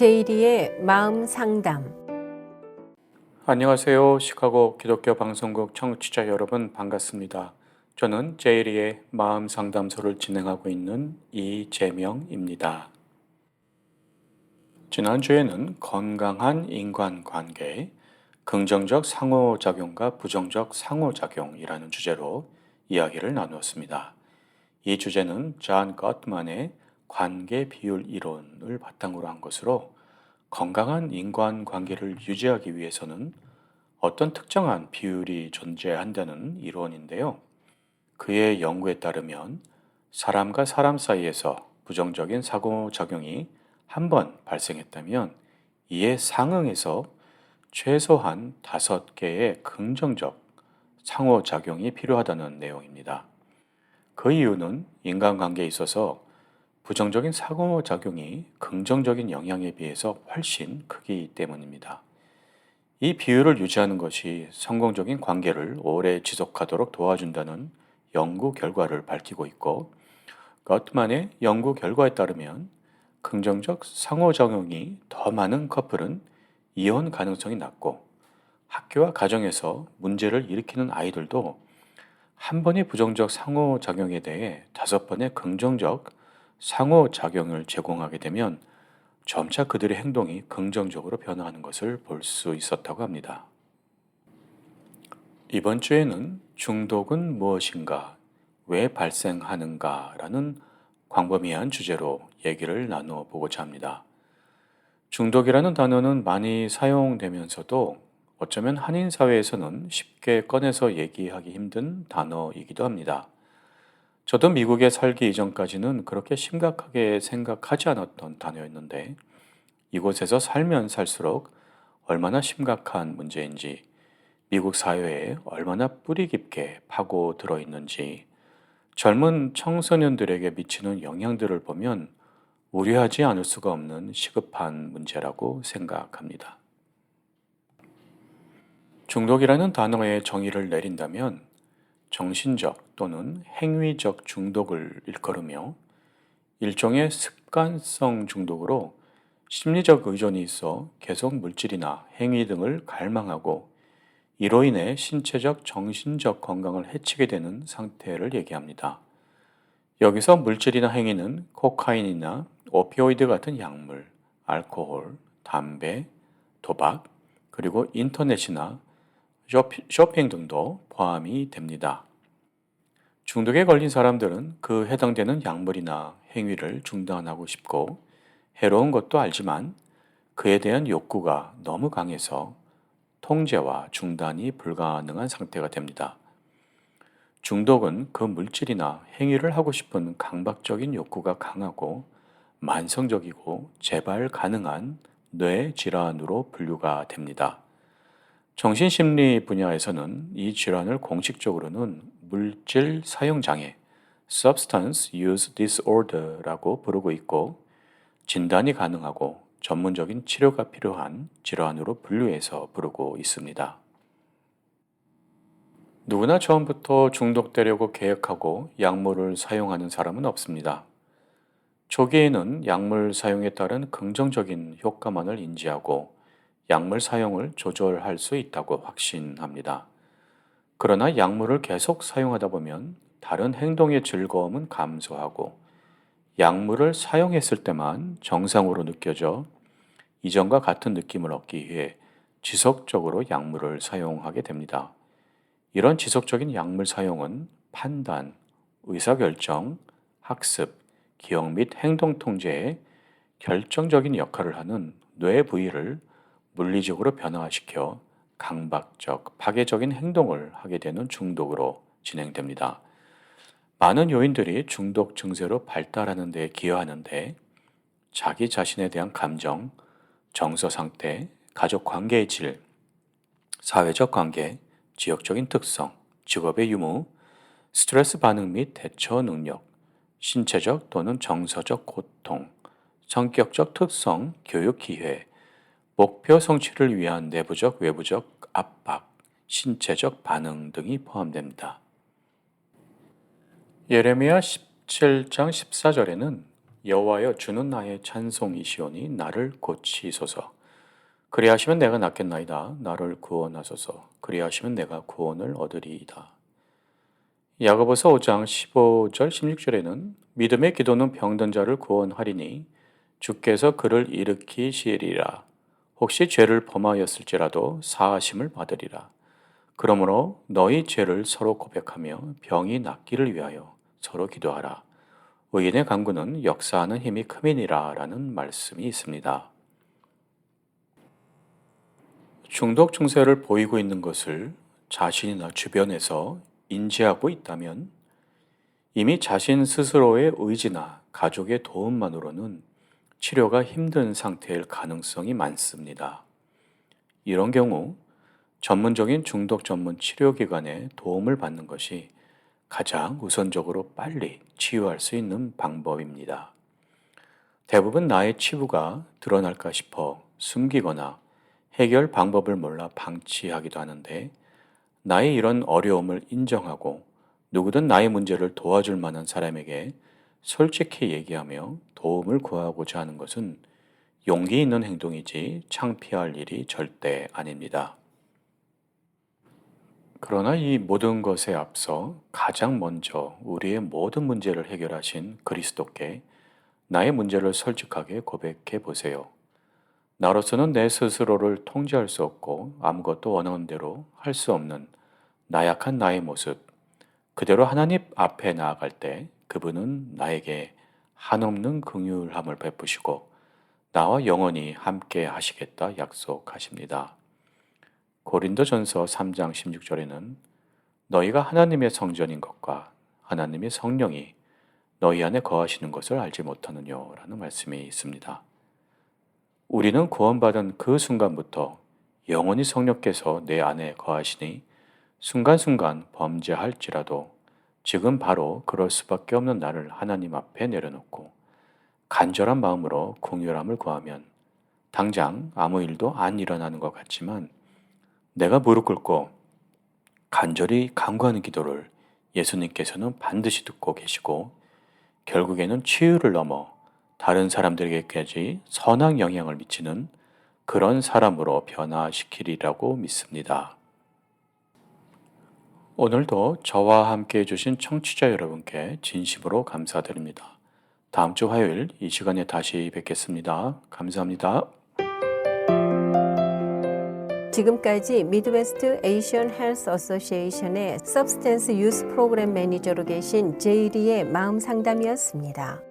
제이리의 마음 상담. 안녕하세요. 시카고 기독교 방송국 청취자 여러분 반갑습니다. 저는 제이리의 마음 상담소를 진행하고 있는 이재명입니다. 지난주에는 건강한 인간관계, 긍정적 상호작용과 부정적 상호작용이라는 주제로 이야기를 나누었습니다. 이 주제는 존 거트만의 관계 비율 이론을 바탕으로 한 것으로 건강한 인간관계를 유지하기 위해서는 어떤 특정한 비율이 존재한다는 이론인데요. 그의 연구에 따르면 사람과 사람 사이에서 부정적인 상호작용이 한 번 발생했다면 이에 상응해서 최소한 5개의 긍정적 상호작용이 필요하다는 내용입니다. 그 이유는 인간관계에 있어서 부정적인 상호작용이 긍정적인 영향에 비해서 훨씬 크기 때문입니다. 이 비율을 유지하는 것이 성공적인 관계를 오래 지속하도록 도와준다는 연구 결과를 밝히고 있고, 거트만의 연구 결과에 따르면 긍정적 상호작용이 더 많은 커플은 이혼 가능성이 낮고, 학교와 가정에서 문제를 일으키는 아이들도 한 번의 부정적 상호작용에 대해 5번의 긍정적 상호작용을 제공하게 되면 점차 그들의 행동이 긍정적으로 변화하는 것을 볼 수 있었다고 합니다. 이번 주에는 중독은 무엇인가, 왜 발생하는가 라는 광범위한 주제로 얘기를 나누어 보고자 합니다. 중독이라는 단어는 많이 사용되면서도 어쩌면 한인 사회에서는 쉽게 꺼내서 얘기하기 힘든 단어이기도 합니다. 저도 미국에 살기 이전까지는 그렇게 심각하게 생각하지 않았던 단어였는데 이곳에서 살면 살수록 얼마나 심각한 문제인지, 미국 사회에 얼마나 뿌리 깊게 파고 들어 있는지, 젊은 청소년들에게 미치는 영향들을 보면 우려하지 않을 수가 없는 시급한 문제라고 생각합니다. 중독이라는 단어의 정의를 내린다면 정신적 또는 행위적 중독을 일컬으며 일종의 습관성 중독으로 심리적 의존이 있어 계속 물질이나 행위 등을 갈망하고 이로 인해 신체적, 정신적 건강을 해치게 되는 상태를 얘기합니다. 여기서 물질이나 행위는 코카인이나 오피오이드 같은 약물, 알코올, 담배, 도박, 그리고 인터넷이나 쇼핑 등도 포함이 됩니다. 중독에 걸린 사람들은 그 해당되는 약물이나 행위를 중단하고 싶고 해로운 것도 알지만 그에 대한 욕구가 너무 강해서 통제와 중단이 불가능한 상태가 됩니다. 중독은 그 물질이나 행위를 하고 싶은 강박적인 욕구가 강하고 만성적이고 재발 가능한 뇌 질환으로 분류가 됩니다. 정신심리 분야에서는 이 질환을 공식적으로는 물질 사용 장애, Substance Use Disorder라고 부르고 있고 진단이 가능하고 전문적인 치료가 필요한 질환으로 분류해서 부르고 있습니다. 누구나 처음부터 중독되려고 계획하고 약물을 사용하는 사람은 없습니다. 초기에는 약물 사용에 따른 긍정적인 효과만을 인지하고 약물 사용을 조절할 수 있다고 확신합니다. 그러나 약물을 계속 사용하다 보면 다른 행동의 즐거움은 감소하고 약물을 사용했을 때만 정상으로 느껴져 이전과 같은 느낌을 얻기 위해 지속적으로 약물을 사용하게 됩니다. 이런 지속적인 약물 사용은 판단, 의사결정, 학습, 기억 및 행동 통제에 결정적인 역할을 하는 뇌 부위를 물리적으로 변화시켜 강박적, 파괴적인 행동을 하게 되는 중독으로 진행됩니다. 많은 요인들이 중독 증세로 발달하는 데 기여하는데 자기 자신에 대한 감정, 정서 상태, 가족 관계의 질, 사회적 관계, 지역적인 특성, 직업의 유무, 스트레스 반응 및 대처 능력, 신체적 또는 정서적 고통, 성격적 특성, 교육 기회, 목표 성취를 위한 내부적, 외부적 압박, 신체적 반응 등이 포함됩니다. 예레미야 17장 14절에는 여호와여 주는 나의 찬송이시오니 나를 고치소서. 그리하시면 내가 낫겠나이다. 나를 구원하소서. 그리하시면 내가 구원을 얻으리이다. 야고보서 5장 15절 16절에는 믿음의 기도는 병든 자를 구원하리니 주께서 그를 일으키시리라. 혹시 죄를 범하였을지라도 사하심을 받으리라. 그러므로 너희 죄를 서로 고백하며 병이 낫기를 위하여 서로 기도하라. 의인의 간구는 역사하는 힘이 큼이니라 라는 말씀이 있습니다. 중독 증세를 보이고 있는 것을 자신이나 주변에서 인지하고 있다면 이미 자신 스스로의 의지나 가족의 도움만으로는 치료가 힘든 상태일 가능성이 많습니다. 이런 경우 전문적인 중독 전문 치료기관의 도움을 받는 것이 가장 우선적으로 빨리 치유할 수 있는 방법입니다. 대부분 나의 치부가 드러날까 싶어 숨기거나 해결 방법을 몰라 방치하기도 하는데 나의 이런 어려움을 인정하고 누구든 나의 문제를 도와줄 만한 사람에게 솔직히 얘기하며 도움을 구하고자 하는 것은 용기 있는 행동이지 창피할 일이 절대 아닙니다. 그러나 이 모든 것에 앞서 가장 먼저 우리의 모든 문제를 해결하신 그리스도께 나의 문제를 솔직하게 고백해 보세요. 나로서는 내 스스로를 통제할 수 없고 아무것도 원하는 대로 할 수 없는 나약한 나의 모습, 그대로 하나님 앞에 나아갈 때 그분은 나에게 한없는 긍휼함을 베푸시고 나와 영원히 함께 하시겠다 약속하십니다. 고린도전서 3장 16절에는 너희가 하나님의 성전인 것과 하나님의 성령이 너희 안에 거하시는 것을 알지 못하느뇨 라는 말씀이 있습니다. 우리는 구원받은 그 순간부터 영원히 성령께서 내 안에 거하시니 순간순간 범죄할지라도 지금 바로 그럴 수밖에 없는 나를 하나님 앞에 내려놓고 간절한 마음으로 긍휼함을 구하면 당장 아무 일도 안 일어나는 것 같지만 내가 무릎 꿇고 간절히 간구하는 기도를 예수님께서는 반드시 듣고 계시고 결국에는 치유를 넘어 다른 사람들에게까지 선한 영향을 미치는 그런 사람으로 변화시키리라고 믿습니다. 오늘도 저와 함께 해주신 청취자 여러분께 진심으로 감사드립니다. 다음 주 화요일 이 시간에 다시 뵙겠습니다. 감사합니다. 지금까지 미드웨스트 에이시언 헬스 어소시에이션의 서브스텐스 유스 프로그램 매니저로 계신 제이리의 마음 상담이었습니다.